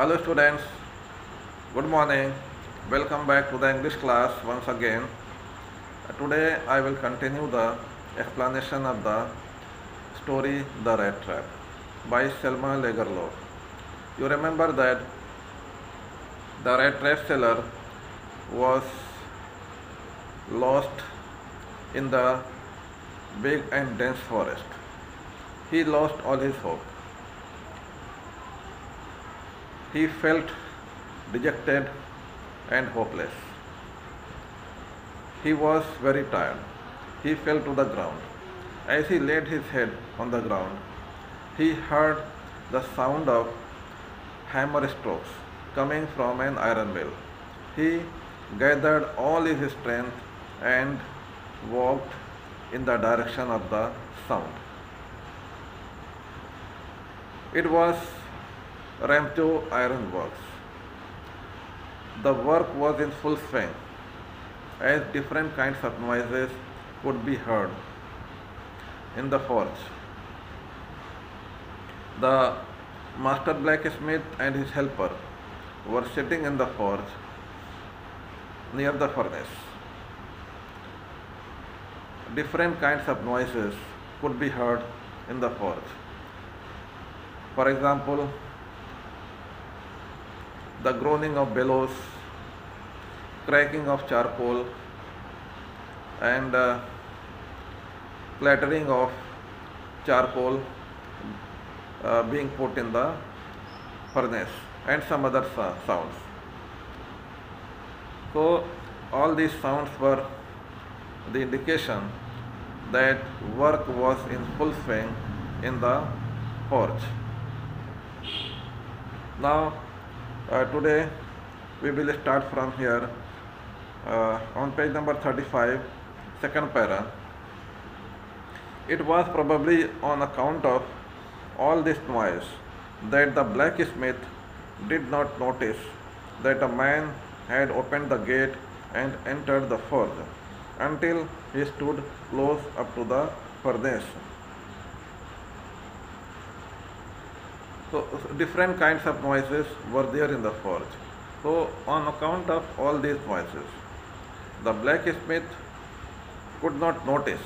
Hello students, good morning. Welcome back to the English class once again. Today I will continue the explanation of the story The Rat Trap by Selma Lagerlof. You remember that the rat trap seller was lost in the big and dense forest. He lost all his hope. He felt dejected and hopeless. He was very tired. He fell to the ground. As he laid his head on the ground, he heard the sound of hammer strokes coming from an iron mill. He gathered all his strength and walked in the direction of the sound. It was Ramjo Iron Works. The work was in full swing, as different kinds of noises could be heard in the forge. The master blacksmith and his helper were sitting in the forge near the furnace. Different kinds of noises could be heard in the forge. For example, the groaning of bellows, cracking of charcoal, and clattering of charcoal being put in the furnace, and some other sounds. So all these sounds were the indication that work was in full swing in the forge. Now today we will start from here on page number 35, second para. It was probably on account of all this noise that the blacksmith did not notice that a man had opened the gate and entered the forge until he stood close up to the furnace. So different kinds of noises were there in the forge. So on account of all these noises, the blacksmith could not notice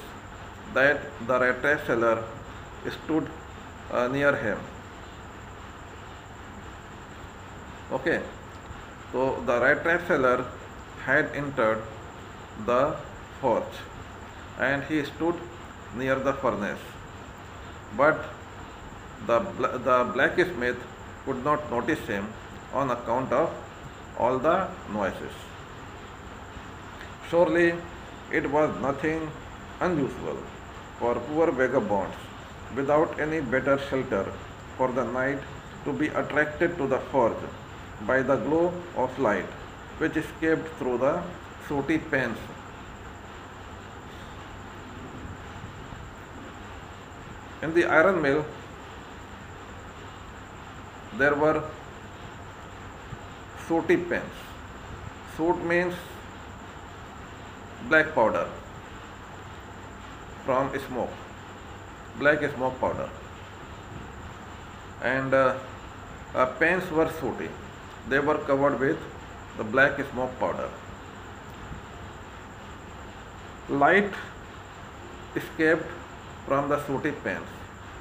that the rat trap seller stood near him. Okay, so the rat trap seller had entered the forge and he stood near the furnace, but the blacksmith could not notice him on account of all the noises. Surely it was nothing unusual for poor vagabonds without any better shelter for the night to be attracted to the forge by the glow of light which escaped through the sooty panes. In the iron mill, there were sooty panes. Soot means black powder from smoke, black smoke powder, and panes were sooty. They were covered with the black smoke powder. Light escaped from the sooty panes,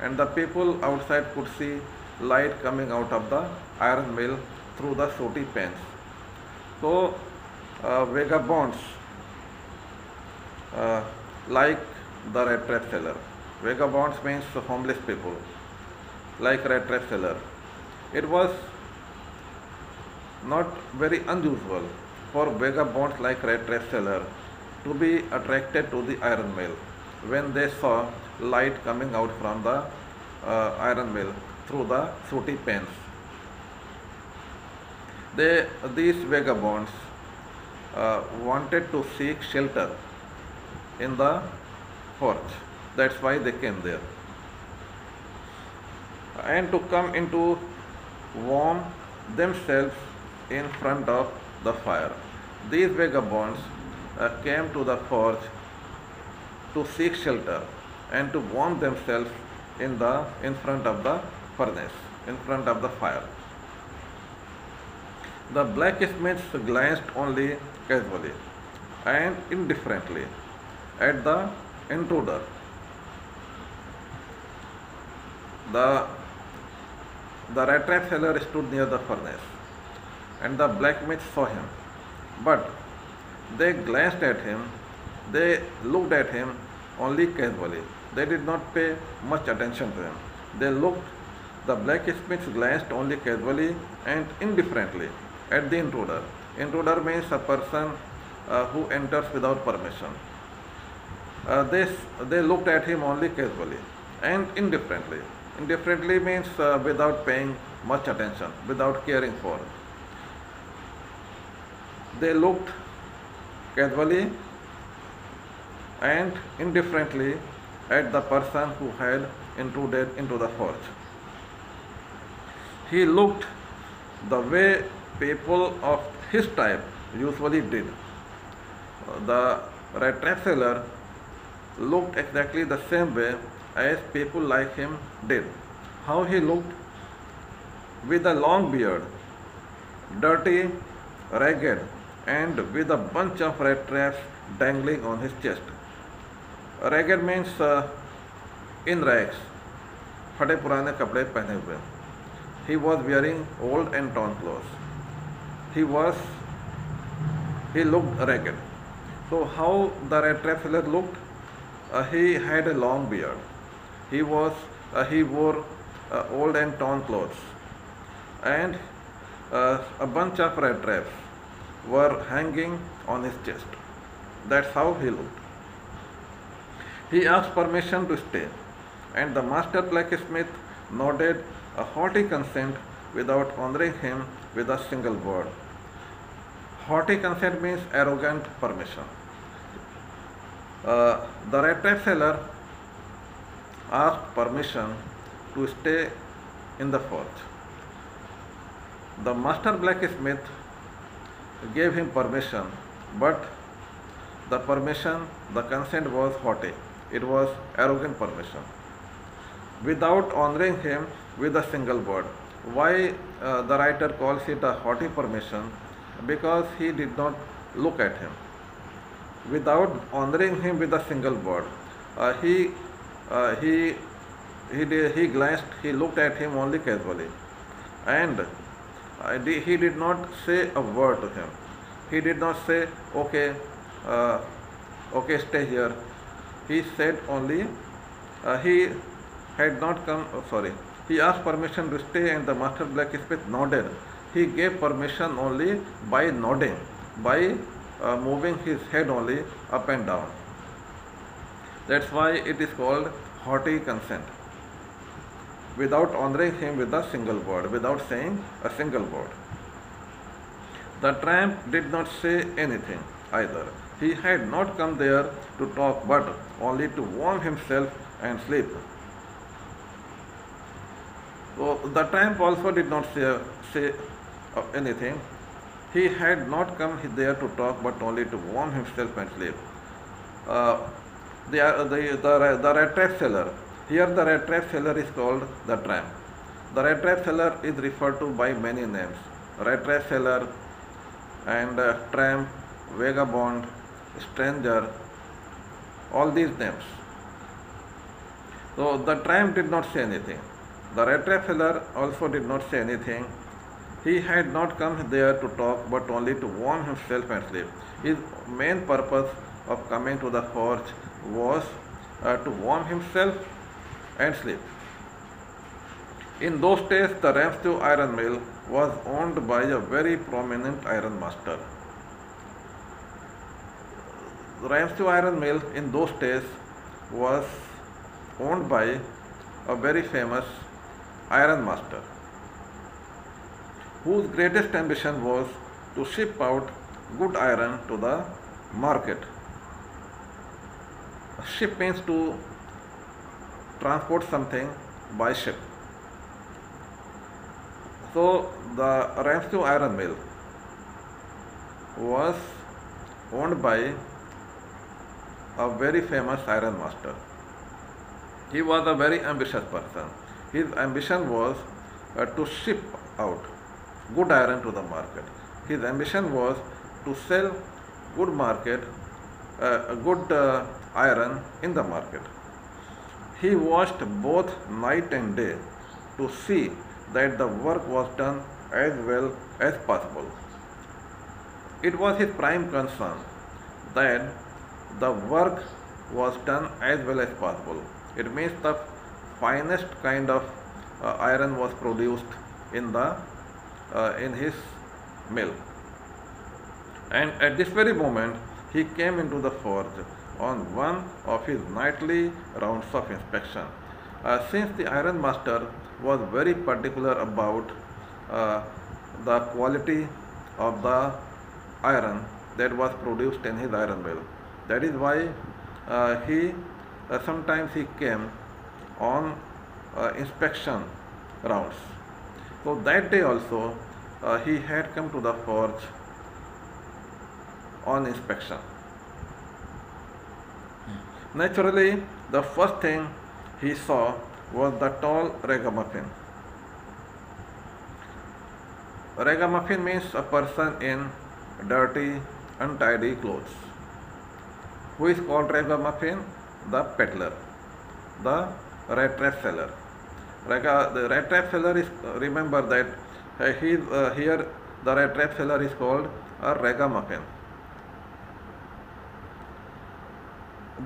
and the people outside could see light coming out of the iron mill through the sooty panes. So vagabonds like the rat trap seller. Vagabonds means homeless people like rat trap seller. It was not very unusual for vagabonds like rat trap seller to be attracted to the iron mill when they saw light coming out from the iron mill through the sooty panes. These vagabonds wanted to seek shelter in the forge. That's why they came there. And to come into warm themselves in front of the fire. These vagabonds came to the forge to seek shelter and to warm themselves in front of the furnace, in front of the fire. The blacksmith glanced only casually and indifferently at the intruder. The, the rat trap seller stood near the furnace, and the blacksmith saw him. But they glanced at him, they looked at him only casually. They did not pay much attention to him. The blacksmith glanced only casually and indifferently at the intruder. Intruder means a person who enters without permission. They looked at him only casually and indifferently. Indifferently means without paying much attention, without caring for. They looked casually and indifferently at the person who had intruded into the forge. He looked the way people of his type usually did. The rat trap seller looked exactly the same way as people like him did. How he looked? With a long beard, dirty, ragged, and with a bunch of rat traps dangling on his chest. Ragged means in rags, फटे पुराने कपड़े पहने हुए. He was wearing old and torn clothes. He looked ragged. So how the rat trap seller looked? He had a long beard. He wore old and torn clothes, and a bunch of rat traps were hanging on his chest. That's how he looked. He asked permission to stay, and the master blacksmith nodded a hearty consent without honoring him with a single word. Hearty consent means arrogant permission. The rat trap seller asked permission to stay in the forge. The master blacksmith gave him permission, but the consent was haughty. It was arrogant permission. Without honoring him with a single word. Why the writer calls it a haughty permission? Because he did not look at him. Without honoring him with a single word, he glanced, he looked at him only casually, and he did not say a word to him. He did not say, okay, stay here. He said only, he asked permission to stay, and the master blacksmith nodded. He gave permission only by nodding, by moving his head only up and down. That's why it is called haughty consent. Without honoring him with a single word, without saying a single word. The tramp did not say anything either. He had not come there to talk, but only to warm himself and sleep. So the tramp also did not say anything. He had not come there to talk, but only to warm himself and sleep. The rat trap seller. Here the rat trap seller is called the tramp. The rat trap seller is referred to by many names. Rat trap seller and tramp, vagabond, stranger, all these names. So the tramp did not say anything. The rat trap seller also did not say anything. He had not come there to talk, but only to warm himself and sleep. His main purpose of coming to the forge was to warm himself and sleep. In those days, the Ramstew iron mill was owned by a very prominent iron master. The Ramstew iron mill in those days was owned by a very famous iron master, whose greatest ambition was to ship out good iron to the market. Ship means to transport something by ship. So the Ramstew iron mill was owned by a very famous iron master. He was a very ambitious person. His ambition was to ship out good iron to the market. his ambition was to sell good market, good iron in the market. He watched both night and day to see that the work was done as well as possible. It was his prime concern that the work was done as well as possible. It means the finest kind of iron was produced in his mill. And at this very moment, he came into the forge on one of his nightly rounds of inspection. Since the iron master was very particular about the quality of the iron that was produced in his iron mill, that is why he sometimes he came on inspection rounds. So that day also he had come to the forge on inspection. Naturally, the first thing he saw was the tall ragamuffin. Ragamuffin means a person in dirty, untidy clothes. Who is called ragamuffin? The peddler, the rat trap seller. The rat trap seller is, remember that here the rat trap seller is called a ragamuffin.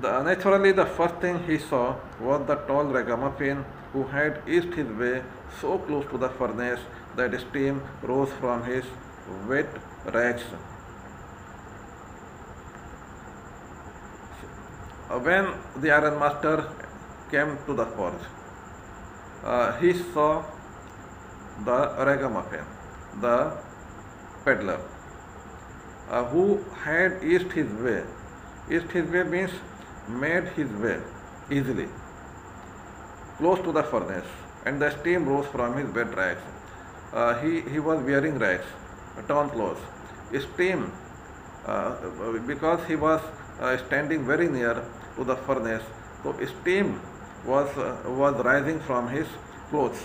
Naturally, the first thing he saw was the tall ragamuffin who had eased his way so close to the furnace that steam rose from his wet rags. When the iron master came to the forge, he saw the ragamuffin, the peddler, who had eased his way. Eased his way means made his way easily close to the furnace, and the steam rose from his wet rags. He was wearing rags, torn clothes. Steam, because he was standing very near to the furnace, so steam was rising from his clothes.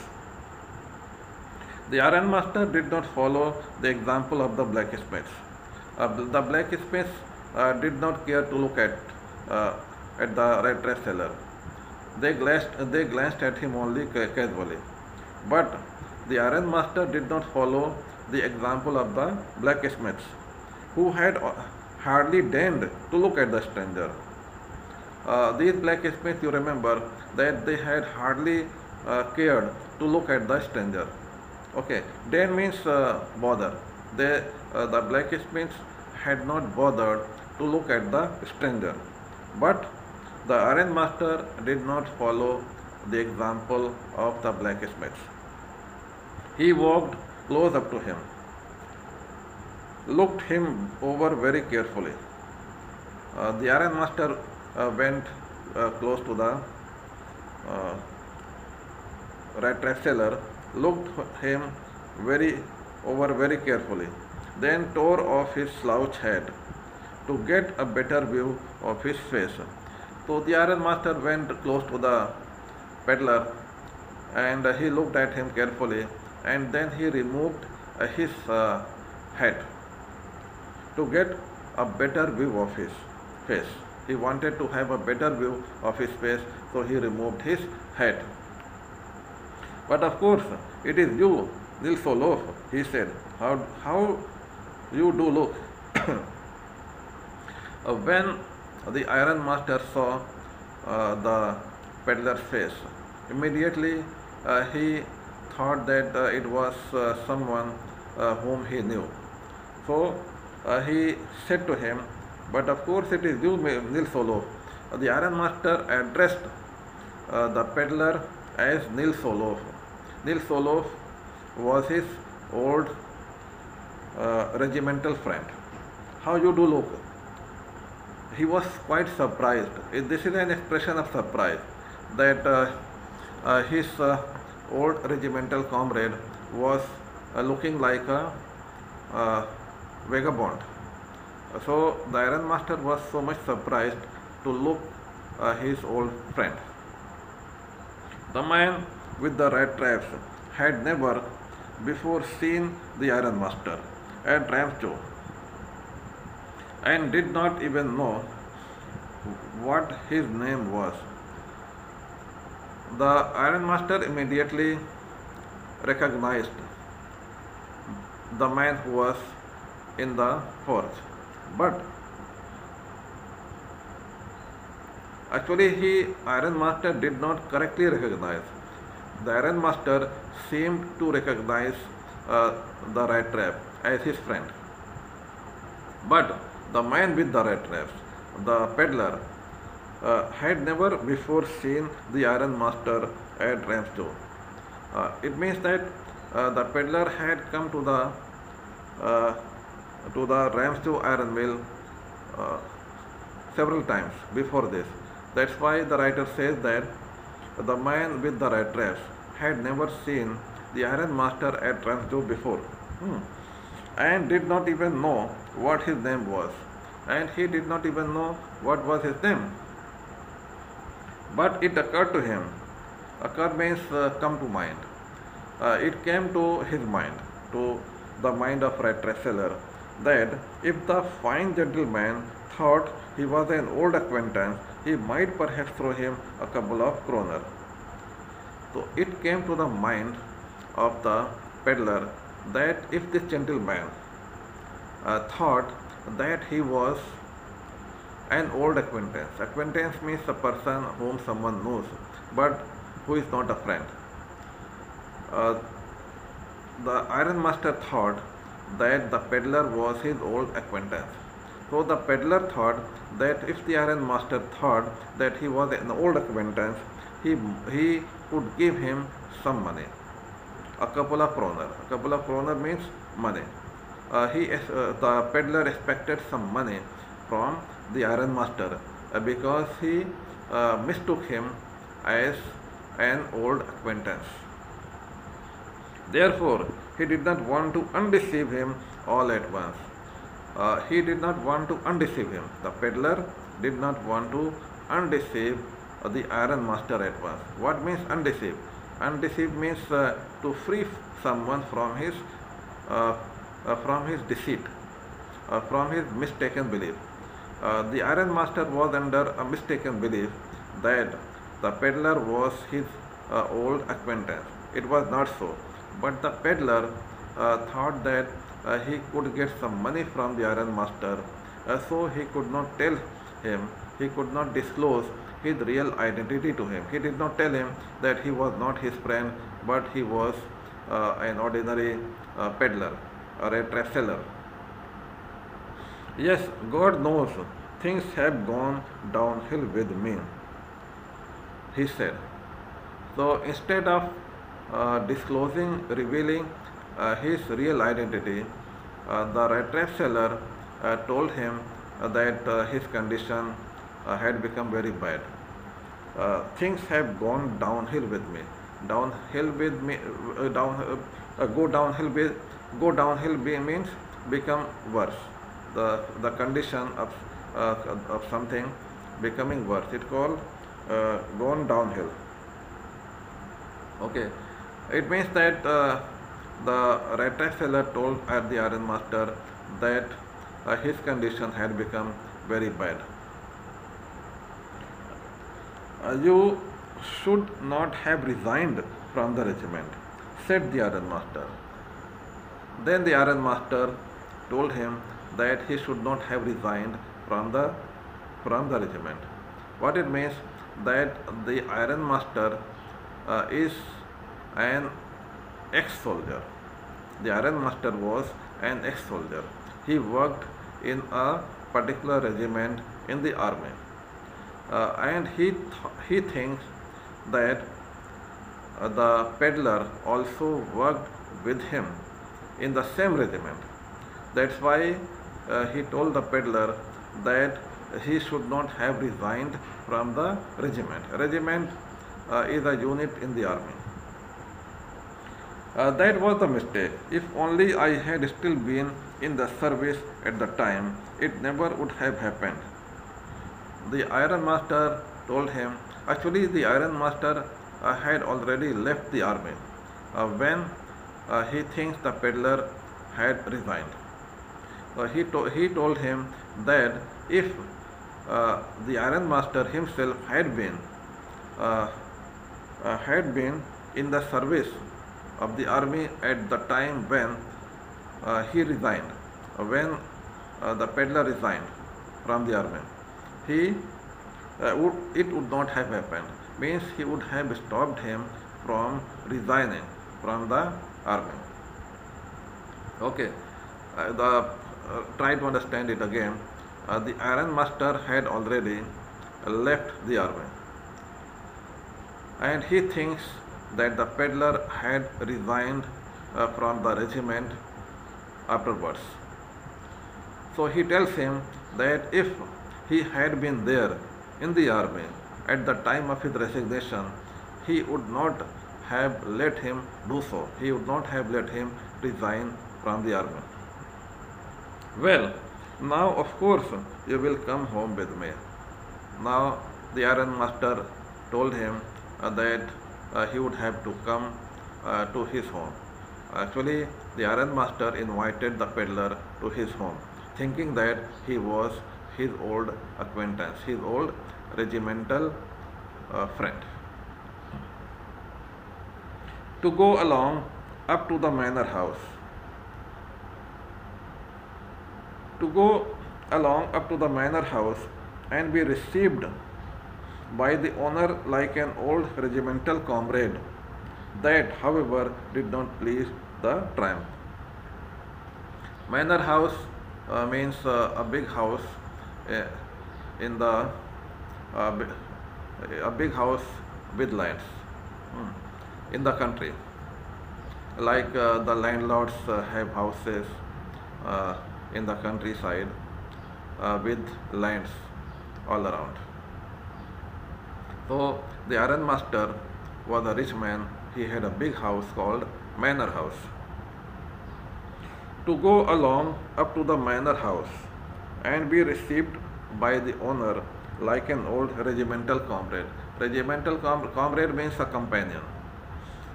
The iron master did not follow the example of the blacksmiths. The blacksmiths did not care to look at the rat trap seller. They glanced at him only casually. But the iron master did not follow the example of the blacksmiths, who had hardly deigned to look at the stranger. These blacksmiths, you remember that they had hardly cared to look at the stranger. Okay, deign means bother. The blacksmiths had not bothered to look at the stranger. But the iron master did not follow the example of the blacksmiths. He walked close up to him, looked him over very carefully. The iron master went close to the rat trap seller, looked him over very carefully, then tore off his slouch hat to get a better view of his face. So the iron master went close to the peddler and he looked at him carefully, and then he removed his hat to get a better view of his face. He wanted to have a better view of his face, so he removed his hat. But of course, it is you, Nils Olof, he said. How you do look? When the iron master saw the peddler's face, immediately he thought that it was someone whom he knew. So he said to him, "But of course it is you, Nils Olof." The iron master addressed the peddler as Nils Olof. Nils Olof was his old regimental friend. How you do look? He was quite surprised. This is an expression of surprise that his old regimental comrade was looking like a vagabond. So the iron master was so much surprised to look his old friend. The man with the rat traps had never before seen the iron master. at Ramshaw and did not even know what his name was. The ironmaster immediately recognized the man who was in the forge, but actually ironmaster did not correctly recognize. The ironmaster seemed to recognize the rat trap as his friend, but the man with the rat traps, the peddler, had never before seen the ironmaster at Ramshaw. It means that the peddler had come to the Ramshaw iron mill uh, several times before this. That's why the writer says that the man with the rat traps had never seen the ironmaster at Ramshaw before, and did not even know what his name was. And he did not even know what was his name. But it occurred to him. Occur means come to mind. It came to his mind, to the mind of rat trap seller, that if the fine gentleman thought he was an old acquaintance, he might perhaps throw him a couple of kroner. So it came to the mind of the peddler that if this gentleman thought that he was an old acquaintance. Acquaintance means a person whom someone knows, but who is not a friend. The ironmaster thought that the peddler was his old acquaintance. So the peddler thought that if the ironmaster thought that he was an old acquaintance, he could give him some money, a couple of kroner. A couple of kroner means money. The peddler expected some money from the ironmaster because he mistook him as an old acquaintance. Therefore, he did not want to undeceive him all at once. He did not want to undeceive him. The peddler did not want to undeceive the ironmaster at once. What means undeceive? Undeceive means to free someone from his deceit, from his mistaken belief. The ironmaster was under a mistaken belief that the peddler was his old acquaintance. It was not so. But the peddler thought that he could get some money from the ironmaster, so he could not tell him, he could not disclose his real identity to him. He did not tell him that he was not his friend, but he was an ordinary peddler or a trap seller. Yes, God knows things have gone downhill with me, he said. So instead of disclosing, revealing his real identity, the rat trap seller told him that his condition had become very bad. Things have gone downhill with me. Downhill with me, go downhill means become worse. The condition of something becoming worse. It's called gone downhill. Okay. It means that the rat trap seller told at the ironmaster that his condition had become very bad. You should not have resigned from the regiment, said the ironmaster. Then the ironmaster told him that he should not have resigned from the regiment. What it means that the ironmaster is an ex-soldier. The ironmaster was an ex-soldier. He worked in a particular regiment in the army, and he thinks that the peddler also worked with him in the same regiment. That's why he told the peddler that he should not have resigned from the regiment. Regiment is a unit in the army. That was the mistake. If only I had still been in the service at the time, it never would have happened. The ironmaster told him, actually the ironmaster had already left the army when he thinks the peddler had resigned. he told him that if the Iron Master himself uh, had been in the service of the army at the time when he resigned, when the peddler resigned from the army, he it would not have happened. Means he would have stopped him from resigning from the army. Okay, try to understand it again. The Iron Master had already left the army, and he thinks that the peddler had resigned from the regiment afterwards. So he tells him that if he had been there in the army at the time of his resignation, he would not have let him do so. He would not have let him resign from the army. Well, now of course you will come home with me. Now the Iron Master told him that he would have to come to his home. Actually, the Iron Master invited the peddler to his home, thinking that he was his old acquaintance, his old regimental friend. To go along up to the manor house. To go along up to the manor house and be received by the owner like an old regimental comrade. That, however, did not please the tramp. Manor house means a big house in the a big house with lands in the country. Like the landlords have houses in the countryside with lands all around. So the Iron Master was a rich man. He had a big house called manor house. To go along up to the manor house and be received by the owner like an old regimental comrade. Regimental comrade means a companion.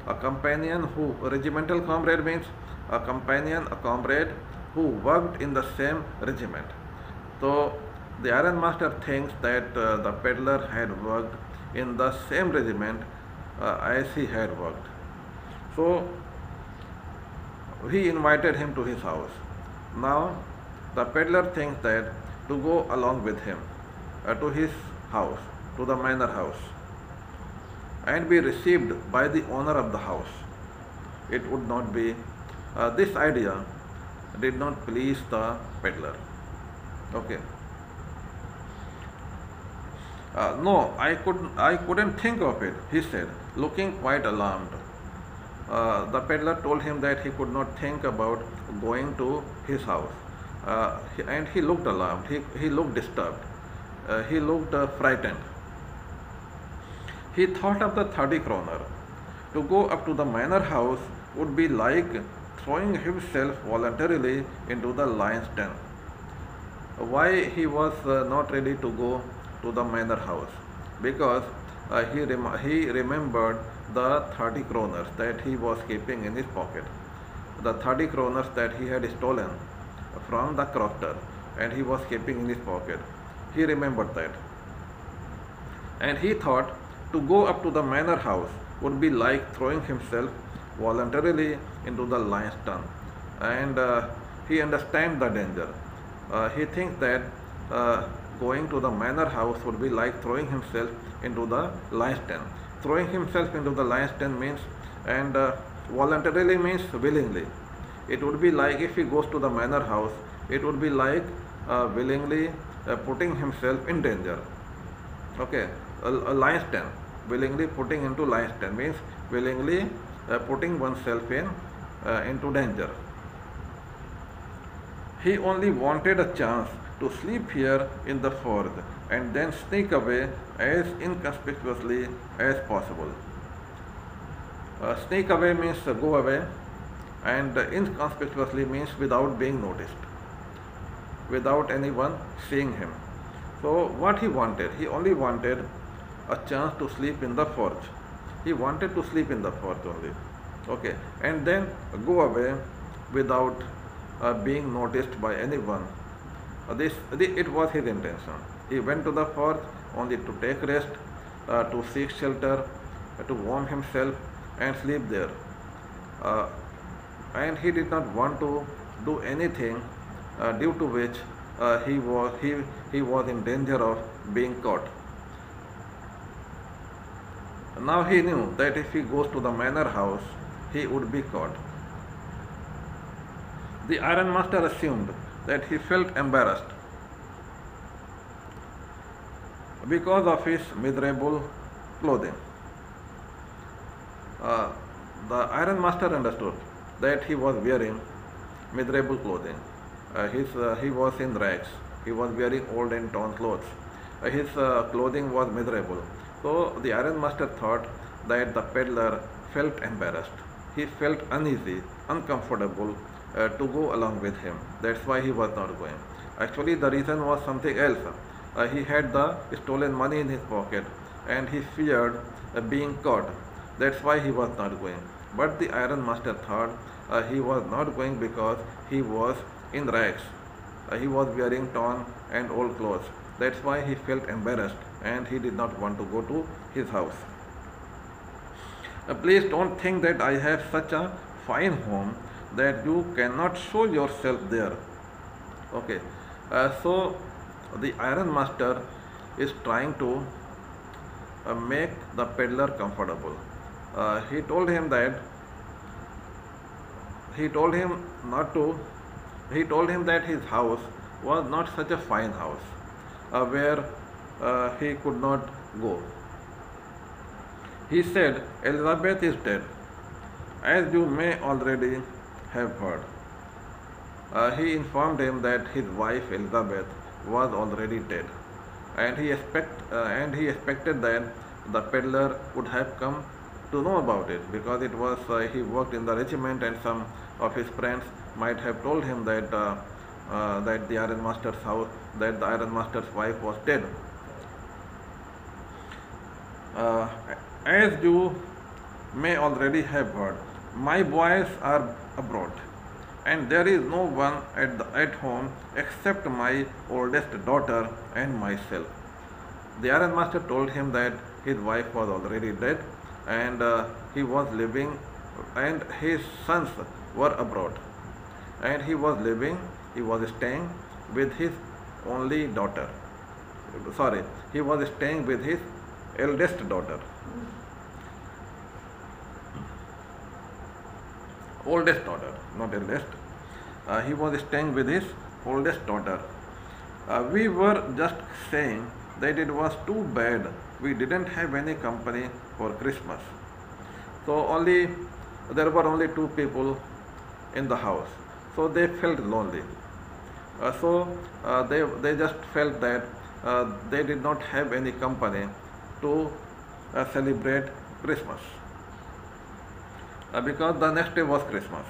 A companion who, regimental comrade means a companion, a comrade who worked in the same regiment. So the Iron Master thinks that the peddler had worked in the same regiment as he had worked. So he invited him to his house. Now the peddler thinks that to go along with him to his house, to the manor house, and be received by the owner of the house. It would not be, this idea did not please the peddler. Okay. No, I couldn't think of it, he said, looking quite alarmed. The peddler told him that he could not think about going to his house. And he looked alarmed, he looked disturbed, he looked frightened. He thought of the 30 kroner. To go up to the manor house would be like throwing himself voluntarily into the lion's den. Why he was not ready to go to the manor house? Because he remembered the 30 kroners that he was keeping in his pocket. The 30 kroners that he had stolen from the crofter and he was keeping in his pocket. He remembered that. And he thought to go up to the manor house would be like throwing himself voluntarily into the lion's den. And he understands the danger. He thinks that going to the manor house would be like throwing himself into the lion's den. Throwing himself into the lion's den means, and voluntarily means willingly. It would be like, if he goes to the manor house, it would be like willingly putting himself in danger. Okay, a lion's den, willingly putting into lion's den means willingly putting oneself into danger. He only wanted a chance to sleep here in the forge and then sneak away as inconspicuously as possible. Sneak away means go away, and inconspicuously means without being noticed, without anyone seeing him. So what he wanted? He only wanted a chance to sleep in the forge. He wanted to sleep in the forge only. Okay, and then go away without being noticed by anyone. It was his intention. He went to the forest only to take rest, to seek shelter, to warm himself and sleep there. Uh, and he did not want to do anything due to which he was in danger of being caught. Now he knew that if he goes to the manor house, he would be caught. The iron master assumed that he felt embarrassed because of his miserable clothing. The iron master understood that he was wearing miserable clothing. He was in rags. He was wearing old and torn clothes. His clothing was miserable. So the iron master thought that the peddler felt embarrassed. He felt uneasy, uncomfortable to go along with him. That's why he was not going. Actually, the reason was something else. He had the stolen money in his pocket and he feared being caught. That's why he was not going. But the iron master thought he was not going because he was in rags. He was wearing torn and old clothes. That's why he felt embarrassed and he did not want to go to his house. Please don't think that I have such a fine home that you cannot show yourself there. Okay, so the iron master is trying to make the peddler comfortable. He told him that his house was not such a fine house where he could not go. He said, Elizabeth is dead, as you may already have heard. He informed him that his wife Elizabeth was already dead, and he expected that the peddler would have come to know about it, because it was he worked in the regiment, and some of his friends might have told him that the iron master's wife was dead. As you may already have heard, my boys are abroad, and there is no one at home except my oldest daughter and myself. The iron master told him that his wife was already dead, and he was living, and his sons were abroad, and he was staying with his only daughter. Sorry, he was staying with his eldest daughter. Oldest daughter, not eldest. He was staying with his oldest daughter. We were just saying that it was too bad we didn't have any company for Christmas. So there were only two people in the house. So they felt lonely. They just felt that they did not have any company to celebrate Christmas. Because the next day was Christmas.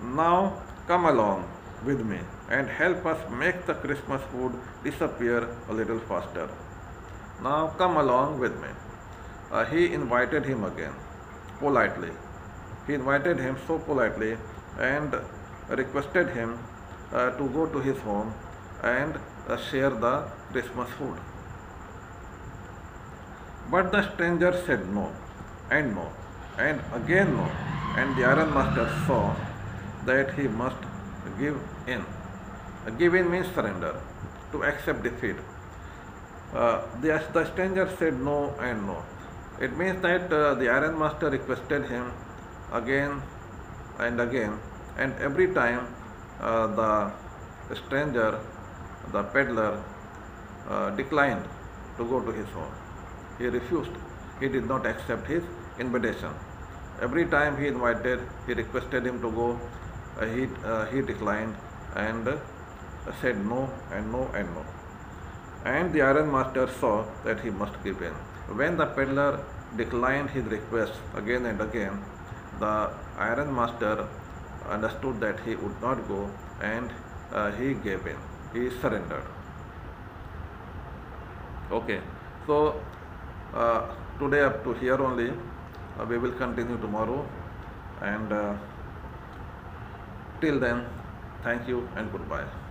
Now come along with me and help us make the Christmas food disappear a little faster. Now come along with me. He invited him again, politely. He invited him so politely and requested him to go to his home and share the Christmas food. But the stranger said no, and no, and again no, and the iron master saw that he must give in. Give in means surrender, to accept defeat. The stranger said no and no. It means that the iron master requested him again and again, and every time the stranger, the peddler, declined to go to his home. He refused. He did not accept his invitation. Every time he requested him to go, he declined and said no and no and no. And the iron master saw that he must give in. When the peddler declined his request again and again, the iron master understood that he would not go, and he gave in. He surrendered. Okay, so today up to here only. We will continue tomorrow, and till then, Thank you and goodbye.